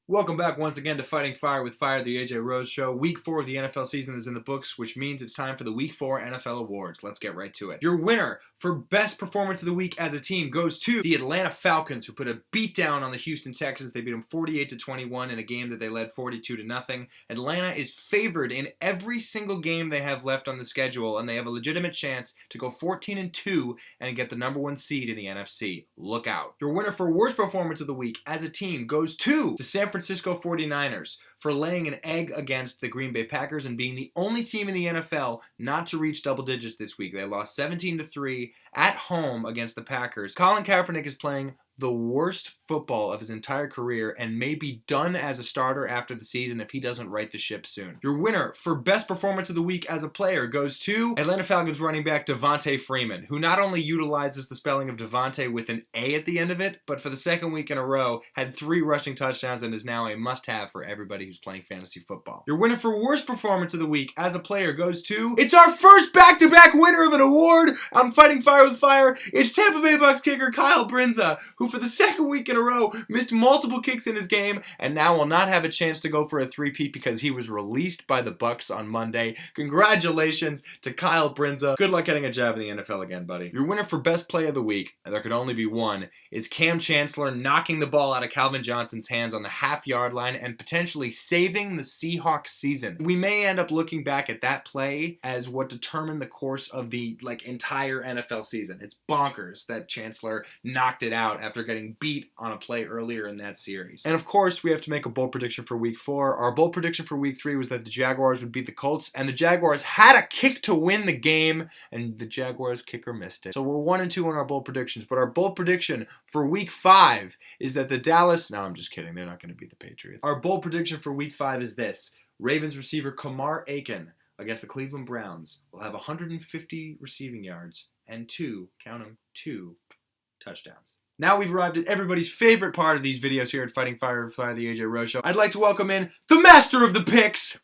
Welcome back once again to Fighting Fire with Fire, the AJ Rose Show. Week 4 of the NFL season is in the books, which means it's time for the Week 4 NFL Awards. Let's get right to it. Your winner for Best Performance of the Week as a team goes to the Atlanta Falcons, who put a beatdown on the Houston Texans. They beat them 48-21 in a game that they led 42-0. Atlanta is favored in every single game they have left on the schedule, and they have a legitimate chance to go 14-2 and get the number 1 seed in the NFC. Look out. Your winner for Worst Performance of the Week as a team goes to the San Francisco 49ers for laying an egg against the Green Bay Packers and being the only team in the NFL not to reach double digits this week. They lost 17-3 at home against the Packers. Colin Kaepernick is playing the worst football of his entire career and may be done as a starter after the season if he doesn't right the ship soon. Your winner for Best Performance of the Week as a player goes to Atlanta Falcons running back Devontae Freeman, who not only utilizes the spelling of Devontae with an A at the end of it, but for the second week in a row had 3 rushing touchdowns and is now a must-have for everybody who's playing fantasy football. Your winner for Worst Performance of the Week as a player goes to... It's our first back-to-back winner of an award on Fighting Fire with Fire. It's Tampa Bay Bucs kicker Kyle Brinza, who for the second week in a row missed multiple kicks in his game and now will not have a chance to go for a three-peat because he was released by the Bucs on Monday. Congratulations to Kyle Brinza. Good luck getting a job in the NFL again, buddy. Your winner for Best Play of the Week, and there could only be one, is Cam Chancellor knocking the ball out of Calvin Johnson's hands on the half-yard line and potentially saving the Seahawks season. We may end up looking back at that play as what determined the course of the entire NFL season. It's bonkers that Chancellor knocked it out after getting beat on a play earlier in that series. And of course, we have to make a bold prediction for Week 4. Our bold prediction for Week 3 was that the Jaguars would beat the Colts, and the Jaguars had a kick to win the game, and the Jaguars kicker missed it. So we're 1-2 on our bold predictions, but our bold prediction for Week 5 is that the Dallas... No, I'm just kidding. They're not going to beat the Patriots. Our bold prediction for Week 5 is this. Ravens receiver Kamar Aiken against the Cleveland Browns will have 150 receiving yards and 2 touchdowns. Now we've arrived at everybody's favorite part of these videos here at Fighting Fire with Fire, the AJ Rose Show. I'd like to welcome in the master of the picks,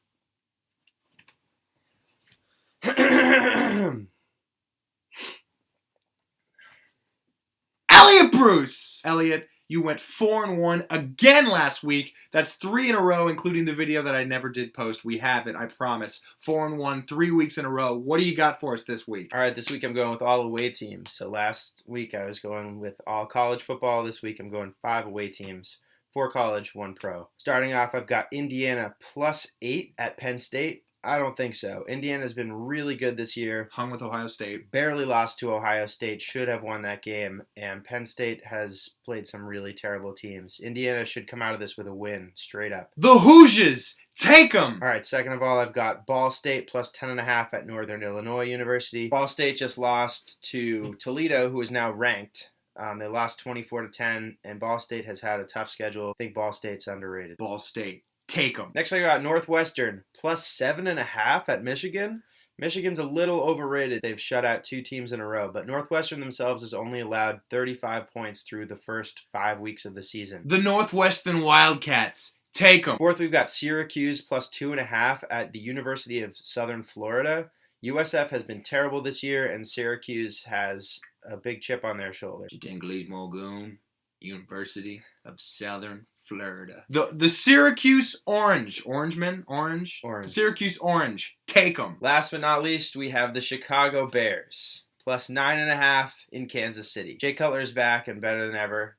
Elliot Bruce. Elliot, you went 4-1 again last week. That's 3 in a row, including the video that I never did post. We have it, I promise. 4-1, 3 weeks in a row. What do you got for us this week? All right, this week I'm going with all away teams. So last week I was going with all college football. This week I'm going 5 away teams. 4 college, 1 pro. Starting off, I've got Indiana +8 at Penn State. I don't think so. Indiana's been really good this year. Hung with Ohio State. Barely lost to Ohio State. Should have won that game. And Penn State has played some really terrible teams. Indiana should come out of this with a win, straight up. The Hoosiers! Take them! All right, second of all, I've got Ball State +10.5 at Northern Illinois University. Ball State just lost to Toledo, who is now ranked. They lost 24-10, and Ball State has had a tough schedule. I think Ball State's underrated. Ball State. Take them. Next, I got Northwestern +7.5 at Michigan. Michigan's a little overrated. They've shut out 2 teams in a row, but Northwestern themselves has only allowed 35 points through the first 5 weeks of the season. The Northwestern Wildcats. Take them. Fourth, we've got Syracuse +2.5 at the University of Southern Florida. USF has been terrible this year, and Syracuse has a big chip on their shoulder. Dingley's Mulgoon, University of Southern Florida. The Syracuse Orange. Orange. Syracuse Orange. Take them. Last but not least, we have the Chicago Bears. +9.5 in Kansas City. Jay Cutler is back and better than ever.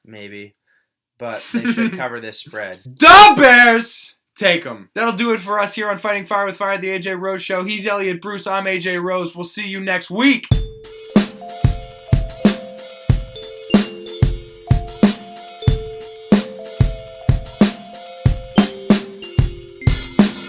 Maybe. But they should cover this spread. The Bears! Take them. That'll do it for us here on Fighting Fire with Fire, the AJ Rose Show. He's Elliot Bruce. I'm AJ Rose. We'll see you next week.